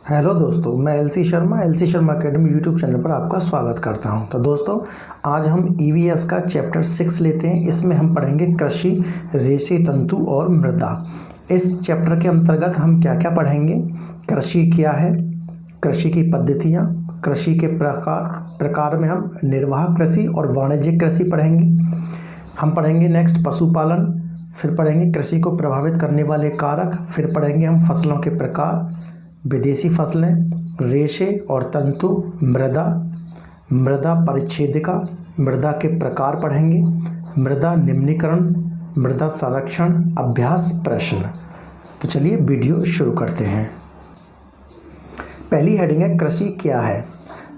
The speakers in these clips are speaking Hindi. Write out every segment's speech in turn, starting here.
हेलो दोस्तों, मैं LC Sharma academy YouTube channel पर आपका स्वागत करता हूं। तो दोस्तों, आज हम ईवीएस का चैप्टर 6 लेते हैं। इसमें हम पढ़ेंगे कृषि, रेशे तंतु और मृदा। इस चैप्टर के अंतर्गत हम क्या क्या पढ़ेंगे? कृषि क्या है, कृषि की पद्धतियां, कृषि के प्रकार में हम निर्वाह कृषि और वाणिज्यिक कृषि पढ़ेंगे। हम पढ़ेंगे नेक्स्ट पशुपालन, फिर पढ़ेंगे कृषि को प्रभावित करने वाले कारक, फिर पढ़ेंगे हम फसलों के प्रकार, विदेशी फसलें, रेशे और तंतु, मृदा परिच्छेदिका, मृदा के प्रकार पढ़ेंगे, मृदा निम्नीकरण, मृदा संरक्षण, अभ्यास प्रश्न। तो चलिए वीडियो शुरू करते हैं। पहली हेडिंग है कृषि क्या है।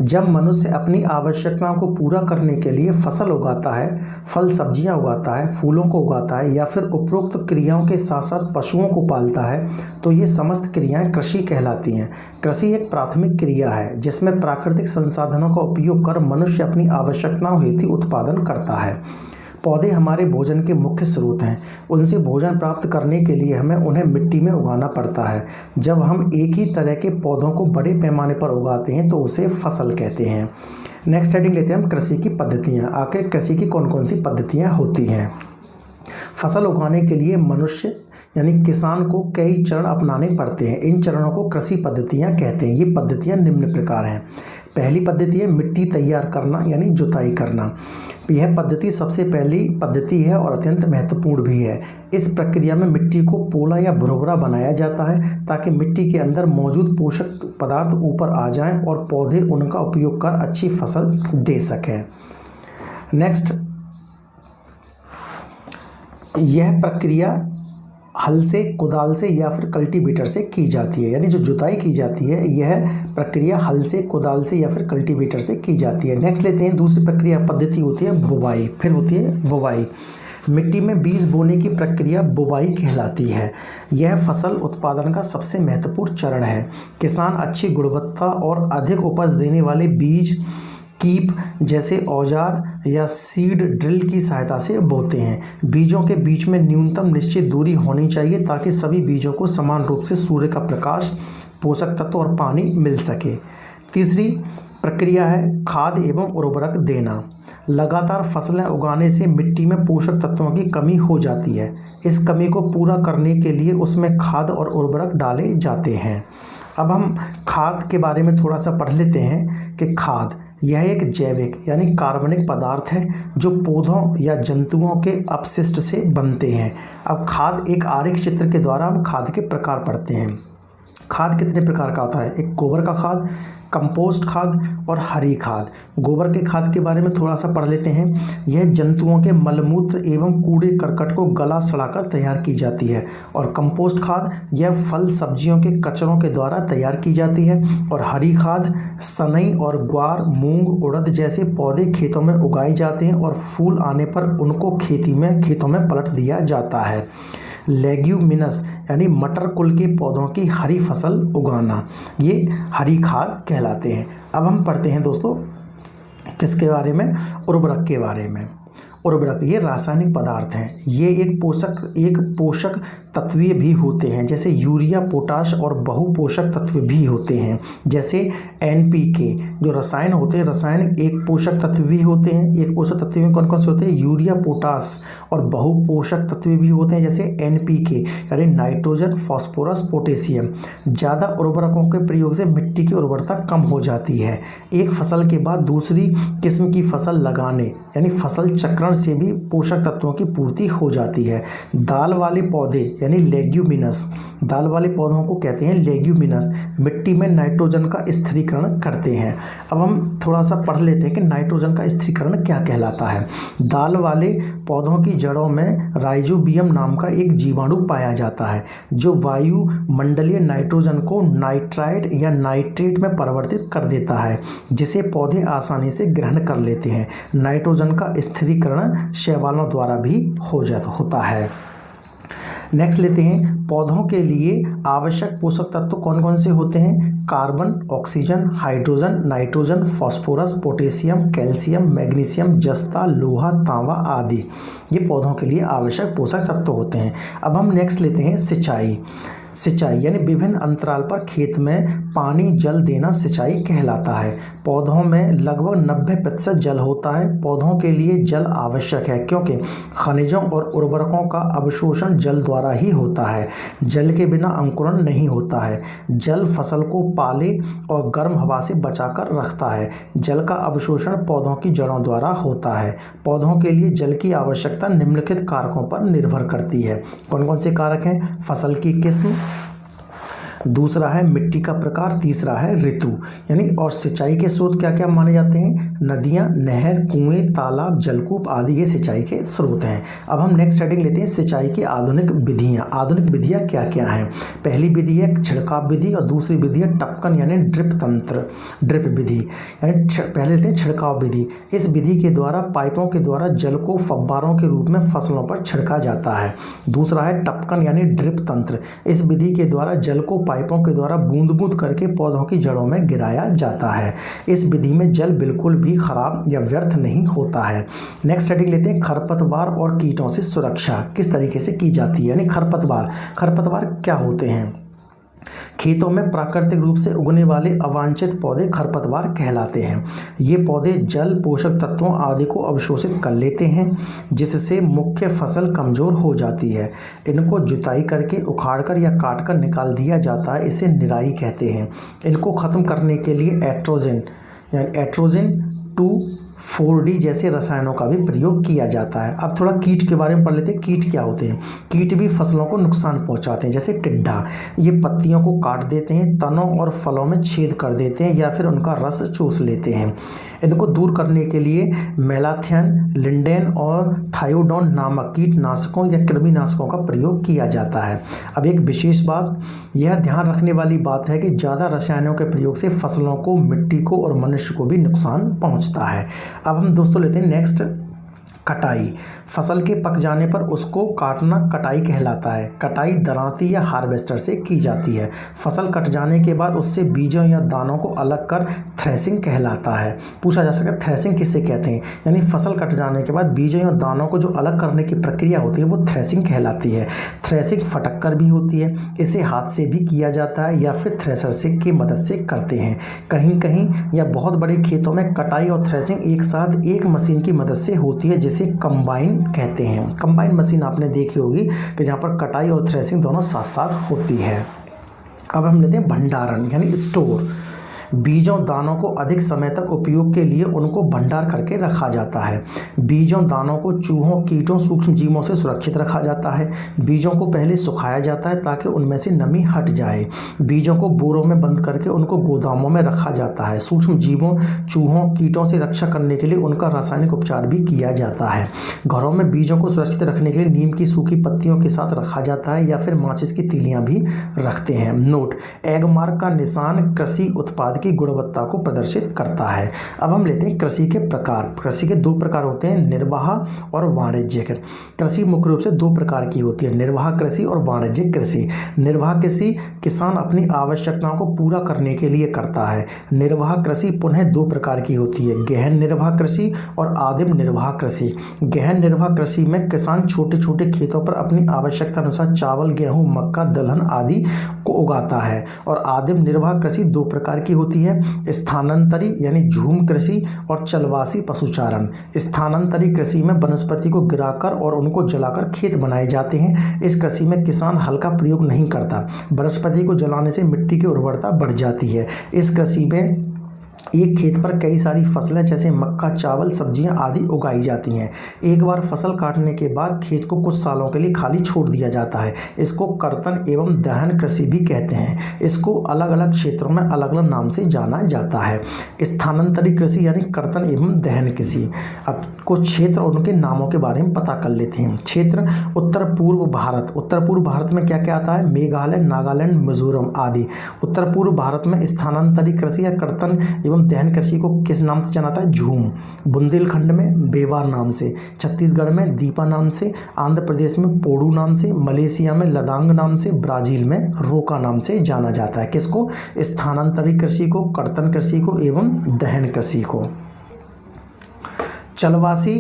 जब मनुष्य अपनी आवश्यकताओं को पूरा करने के लिए फसल उगाता है, फल सब्जियां उगाता है, फूलों को उगाता है या फिर उपरोक्त क्रियाओं के साथ साथ पशुओं को पालता है, तो ये समस्त क्रियाएं कृषि कहलाती हैं। कृषि एक प्राथमिक क्रिया है जिसमें प्राकृतिक संसाधनों का उपयोग कर मनुष्य अपनी आवश्यकताओं हेतु उत्पादन करता है। पौधे हमारे भोजन के मुख्य स्रोत हैं। उनसे भोजन प्राप्त करने के लिए हमें उन्हें मिट्टी में उगाना पड़ता है। जब हम एक ही तरह के पौधों को बड़े पैमाने पर उगाते हैं तो उसे फसल कहते हैं। नेक्स्ट हेडिंग लेते हैं हम कृषि की पद्धतियाँ। आखिर कृषि की कौन कौन सी पद्धतियाँ होती हैं? फसल उगाने के लिए मनुष्य यानी किसान को कई चरण अपनाने पड़ते हैं। इन चरणों को कृषि पद्धतियाँ कहते हैं। ये पद्धतियाँ निम्न प्रकार हैं। पहली पद्धति है मिट्टी तैयार करना यानी जुताई करना। यह पद्धति सबसे पहली पद्धति है और अत्यंत महत्वपूर्ण भी है। इस प्रक्रिया में मिट्टी को पोला या भुरभुरा बनाया जाता है ताकि मिट्टी के अंदर मौजूद पोषक पदार्थ ऊपर आ जाएं और पौधे उनका उपयोग कर अच्छी फसल दे सकें। नेक्स्ट, यह प्रक्रिया हल से, कुदाल से या फिर कल्टीवेटर से की जाती है। यानी जो जुताई की जाती है यह प्रक्रिया हल से, कुदाल से या फिर कल्टीवेटर से की जाती है। नेक्स्ट लेते हैं दूसरी प्रक्रिया पद्धति होती है बुवाई। फिर होती है बुवाई। मिट्टी में बीज बोने की प्रक्रिया बुवाई कहलाती है। यह फसल उत्पादन का सबसे महत्वपूर्ण चरण है। किसान अच्छी गुणवत्ता और अधिक उपज देने वाले बीज कीप जैसे औजार या सीड ड्रिल की सहायता से बोते हैं। बीजों के बीच में न्यूनतम निश्चित दूरी होनी चाहिए ताकि सभी बीजों को समान रूप से सूर्य का प्रकाश, पोषक तत्व और पानी मिल सके। तीसरी प्रक्रिया है खाद एवं उर्वरक देना। लगातार फसलें उगाने से मिट्टी में पोषक तत्वों की कमी हो जाती है। इस कमी को पूरा करने के लिए उसमें खाद और उर्वरक डाले जाते हैं। अब हम खाद के बारे में थोड़ा सा पढ़ लेते हैं कि खाद यह एक जैविक यानी कार्बनिक पदार्थ है जो पौधों या जंतुओं के अपशिष्ट से बनते हैं। अब खाद एक आरेख चित्र के द्वारा हम खाद के प्रकार पढ़ते हैं। खाद कितने प्रकार का होता है? एक गोबर का खाद, कंपोस्ट खाद और हरी खाद। गोबर के खाद के बारे में थोड़ा सा पढ़ लेते हैं। यह जंतुओं के मलमूत्र एवं कूड़े करकट को गला सड़ाकर तैयार की जाती है। और कंपोस्ट खाद यह फल सब्जियों के कचरों के द्वारा तैयार की जाती है। और हरी खाद सनई और ग्वार, मूंग, उड़द जैसे पौधे खेतों में उगाए जाते हैं और फूल आने पर उनको खेतों में पलट दिया जाता है। लेग्यूमिनस यानी मटर कुल के पौधों की हरी फसल उगाना, ये हरी खाद कहलाते हैं। अब हम पढ़ते हैं दोस्तों किसके बारे में? उर्वरक के बारे में। उर्वरक ये रासायनिक पदार्थ हैं। ये एक पोषक तत्व भी होते हैं जैसे यूरिया, पोटाश और बहुपोषक तत्व भी होते हैं जैसे एनपीके। जो रसायन होते हैं, रसायन एक पोषक तत्व भी होते हैं। एक पोषक तत्व में कौन कौन से होते हैं? यूरिया, पोटाश और बहुपोषक तत्व भी होते हैं जैसे एनपीके यानी नाइट्रोजन, फास्फोरस, पोटेशियम। ज़्यादा उर्वरकों के प्रयोग से मिट्टी की उर्वरता कम हो जाती है। एक फसल के बाद दूसरी किस्म की फसल लगाने यानी फसल चक्रण से भी पोषक तत्वों की पूर्ति हो जाती है। दाल वाले पौधे यानी लेग्यूमिनस, दाल वाले पौधों को कहते हैं लेग्यूमिनस, मिट्टी में नाइट्रोजन का स्थिरीकरण करते हैं। अब हम थोड़ा सा पढ़ लेते हैं कि नाइट्रोजन का स्थिरीकरण क्या कहलाता है। दाल वाले पौधों की जड़ों में राइजोबियम नाम का एक जीवाणु पाया जाता है जो वायुमंडलीय नाइट्रोजन को नाइट्राइट या नाइट्रेट में परिवर्तित कर देता है जिसे पौधे आसानी से ग्रहण कर लेते हैं। नाइट्रोजन का स्थिरीकरण शैवालों द्वारा भी होता है। नेक्स्ट लेते हैं पौधों के लिए आवश्यक पोषक तत्व कौन कौन से होते हैं? Carbon, oxygen, hydrogen, nitrogen, phosphorus, potassium, calcium, magnesium, जस्ता, लोहा, तांबा आदि। ये पौधों के लिए आवश्यक पोषक तत्व होते हैं। अब हम नेक्स्ट लेते हैं सिंचाई। सिंचाई यानी विभिन्न अंतराल पर खेत में पानी जल देना सिंचाई कहलाता है। पौधों में लगभग 90% जल होता है। पौधों के लिए जल आवश्यक है क्योंकि खनिजों और उर्वरकों का अवशोषण जल द्वारा ही होता है। जल के बिना अंकुरण नहीं होता है। जल फसल को पाले और गर्म हवा से बचाकर रखता है। जल का अवशोषण पौधों की जड़ों द्वारा होता है। पौधों के लिए जल की आवश्यकता निम्नलिखित कारकों पर निर्भर करती है। कौन कौन से कारक हैं? फसल की किस्म, दूसरा है मिट्टी का प्रकार, तीसरा है ऋतु यानी, और सिंचाई के स्रोत क्या क्या माने जाते हैं? नदियाँ, नहर, कुएं, तालाब, जलकूप आदि ये सिंचाई के स्रोत हैं। अब हम नेक्स्ट हेडिंग लेते हैं सिंचाई की आधुनिक विधियाँ। आधुनिक विधियाँ क्या क्या हैं? पहली विधि है छिड़काव विधि और दूसरी विधि है टपकन यानी ड्रिप तंत्र, ड्रिप विधि यानी पहले लेते हैं छिड़काव विधि। इस विधि के द्वारा पाइपों के द्वारा जल को फव्वारों के रूप में फसलों पर छिड़का जाता है। दूसरा है टपकन यानी ड्रिप तंत्र। इस विधि के द्वारा जल को पाइपों के द्वारा बूंद बूंद करके पौधों की जड़ों में गिराया जाता है। इस विधि में जल बिल्कुल भी खराब या व्यर्थ नहीं होता है। नेक्स्ट हेडिंग लेते हैं खरपतवार और कीटों से सुरक्षा किस तरीके से की जाती है यानी खरपतवार क्या होते हैं? खेतों में प्राकृतिक रूप से उगने वाले अवांछित पौधे खरपतवार कहलाते हैं। ये पौधे जल, पोषक तत्वों आदि को अवशोषित कर लेते हैं जिससे मुख्य फसल कमज़ोर हो जाती है। इनको जुताई करके उखाड़कर या काटकर निकाल दिया जाता है, इसे निराई कहते हैं। इनको ख़त्म करने के लिए एट्रोजन 2,4-D जैसे रसायनों का भी प्रयोग किया जाता है। अब थोड़ा कीट के बारे में पढ़ लेते हैं। कीट क्या होते हैं? कीट भी फसलों को नुकसान पहुंचाते हैं, जैसे टिड्डा। ये पत्तियों को काट देते हैं, तनों और फलों में छेद कर देते हैं या फिर उनका रस चूस लेते हैं। इनको दूर करने के लिए मेलाथियन, लिंडेन और थायोडोन नामक कीटनाशकों या कृमिनाशकों का प्रयोग किया जाता है। अब एक विशेष बात यह ध्यान रखने वाली बात है कि ज़्यादा रसायनों के प्रयोग से फसलों को, मिट्टी को और मनुष्य को भी नुकसान पहुंचता है। अब हम दोस्तों लेते हैं नेक्स्ट कटाई। फसल के पक जाने पर उसको काटना कटाई कहलाता है। कटाई दरांती या हार्वेस्टर से की जाती है। फसल कट जाने के बाद उससे बीजों या दानों को अलग कर थ्रेसिंग कहलाता है। पूछा जा सकता है थ्रेसिंग किसे कहते हैं, यानी फसल कट जाने के बाद बीजों या दानों को जो अलग करने की प्रक्रिया होती है वो थ्रेसिंग कहलाती है। थ्रेसिंग फटक कर भी होती है, इसे हाथ से भी किया जाता है या फिर थ्रेसर से की मदद से करते हैं। कहीं कहीं या बहुत बड़े खेतों में कटाई और थ्रेसिंग एक साथ एक मशीन की मदद से होती है जिसे कंबाइन कहते हैं। कंबाइन मशीन आपने देखी होगी कि जहाँ पर कटाई और थ्रेसिंग दोनों साथ साथ होती है। अब हम लेते हैं भंडारण यानी स्टोर। बीजों दानों को अधिक समय तक उपयोग के लिए उनको भंडार करके रखा जाता है। बीजों दानों को चूहों, कीटों, सूक्ष्म जीवों से सुरक्षित रखा जाता है। बीजों को पहले सुखाया जाता है ताकि उनमें से नमी हट जाए। बीजों को बोरों में बंद करके उनको गोदामों में रखा जाता है। सूक्ष्म जीवों, चूहों, कीटों से रक्षा करने के लिए उनका रासायनिक उपचार भी किया जाता है। घरों में बीजों को सुरक्षित रखने के लिए नीम की सूखी पत्तियों के साथ रखा जाता है या फिर माचिस की तीलियां भी रखते हैं। नोट: एग मार्क का निशान कृषि उत्पाद की गुणवत्ता को प्रदर्शित करता है। अब हम लेते हैं कृषि के प्रकार। कृषि के दो प्रकार होते हैं, निर्वाह और वाणिज्यिक। कृषि मुख्य रूप से दो प्रकार की होती है, निर्वाह कृषि और वाणिज्यिक कृषि। निर्वाह कृषि किसान अपनी आवश्यकताओं को पूरा करने के लिए करता है। निर्वाह कृषि पुनः दो प्रकार की होती है, गहन निर्वाह कृषि और आदिम निर्वाह कृषि। गहन निर्वाह कृषि में किसान छोटे छोटे खेतों पर अपनी आवश्यकता अनुसार चावल, गेहूं, मक्का, दलहन आदि को उगाता है। और आदिम निर्वाह कृषि दो प्रकार की होती है, स्थानांतरी यानी झूम कृषि और चलवासी पशुचारण। स्थानांतरी कृषि में वनस्पति को गिराकर और उनको जलाकर खेत बनाए जाते हैं। इस कृषि में किसान हल का प्रयोग नहीं करता। वनस्पति को जलाने से मिट्टी की उर्वरता बढ़ जाती है। इस कृषि में एक खेत पर कई सारी फसलें जैसे मक्का, चावल, सब्जियां आदि उगाई जाती हैं। एक बार फसल काटने के बाद खेत को कुछ सालों के लिए खाली छोड़ दिया जाता है। इसको कर्तन एवं दहन कृषि भी कहते हैं। इसको अलग अलग क्षेत्रों में अलग अलग नाम से जाना जाता है। स्थानांतरित कृषि यानी कर्तन एवं दहन कृषि। अब कुछ क्षेत्र और उनके नामों के बारे में पता कर लेते हैं। क्षेत्र: उत्तर पूर्व भारत। उत्तर पूर्व भारत में क्या क्या आता है? मेघालय, नागालैंड, मिजोरम आदि। उत्तर पूर्व भारत में स्थानांतरित कृषि या कर्तन एवं दहन कृषि को किस नाम से जाना जाता है? झूम। बुंदेलखंड में बेवार नाम से, छत्तीसगढ़ में दीपा नाम से, आंध्र प्रदेश में पोडू नाम से, मलेशिया में लदांग नाम से, ब्राजील में रोका नाम से जाना जाता है। किसको? स्थानांतरित कृषि को, कर्तन कृषि को एवं दहन कृषि को। चलवासी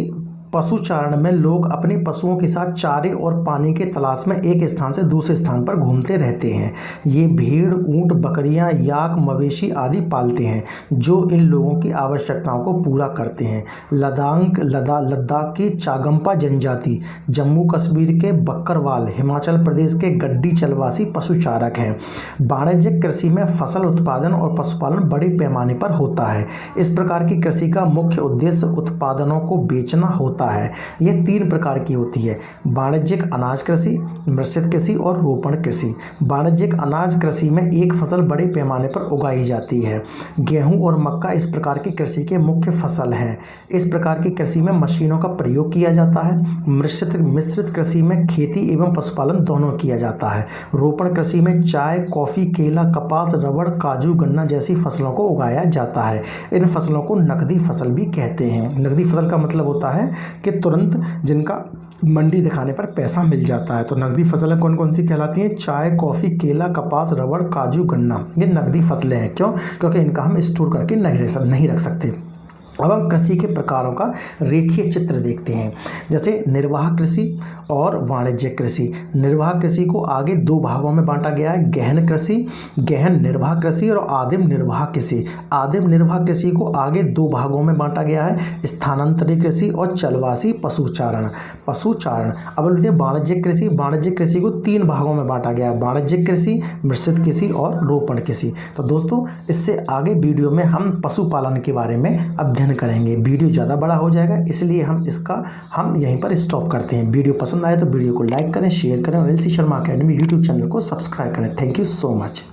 पशुचारण में लोग अपने पशुओं के साथ चारे और पानी के तलाश में एक स्थान से दूसरे स्थान पर घूमते रहते हैं। ये भेड़, ऊंट, बकरियां, याक, मवेशी आदि पालते हैं जो इन लोगों की आवश्यकताओं को पूरा करते हैं। लद्दाख की चागंपा जनजाति, जम्मू कश्मीर के बकरवाल, हिमाचल प्रदेश के गड्डी चलवासी पशुचारक हैं। वाणिज्यिक कृषि में फसल उत्पादन और पशुपालन बड़े पैमाने पर होता है। इस प्रकार की कृषि का मुख्य उद्देश्य उत्पादनों को बेचना होता है। यह 3 प्रकार की होती है: वाणिज्यिक अनाज कृषि, मिश्रित कृषि और रोपण कृषि। वाणिज्यिक अनाज कृषि में एक फसल बड़े पैमाने पर उगाई जाती है। गेहूं और मक्का इस प्रकार की कृषि के मुख्य फसल हैं। इस प्रकार की कृषि में मशीनों का प्रयोग किया जाता है। मिश्रित कृषि में खेती एवं पशुपालन दोनों किया जाता है। रोपण कृषि में चाय, कॉफी, केला, कपास, रबड़, काजू, गन्ना जैसी फसलों को उगाया जाता है। इन फसलों को नकदी फसल भी कहते हैं। नकदी फसल का मतलब होता है कि तुरंत जिनका मंडी दिखाने पर पैसा मिल जाता है। तो नकदी फसलें कौन कौन सी कहलाती हैं? चाय, कॉफ़ी, केला, कपास, रबड़, काजू, गन्ना, ये नकदी फसलें हैं। क्यों? क्योंकि इनका हम स्टोर करके नहीं रख सकते। अब हम कृषि के प्रकारों का रेखीय चित्र देखते हैं, जैसे निर्वाह कृषि और वाणिज्यिक कृषि। निर्वाह कृषि को आगे 2 भागों में बांटा गया है: गहन कृषि, गहन निर्वाह कृषि और आदिम निर्वाह कृषि। आदिम निर्वाह कृषि को आगे 2 भागों में बांटा गया है: स्थानांतरित कृषि और चलवासी पशुचारण। अब बोलते हैं वाणिज्यिक कृषि। वाणिज्यिक कृषि को 3 भागों में बांटा गया है: वाणिज्यिक कृषि, मिश्रित कृषि और रोपण कृषि। तो दोस्तों, इससे आगे वीडियो में हम पशुपालन के बारे में अध्ययन करेंगे। वीडियो ज़्यादा बड़ा हो जाएगा, इसलिए हम यहीं पर स्टॉप करते हैं। वीडियो पसंद आए तो वीडियो को लाइक करें, शेयर करें और LC Sharma academy YouTube channel को सब्सक्राइब करें। Thank you so much.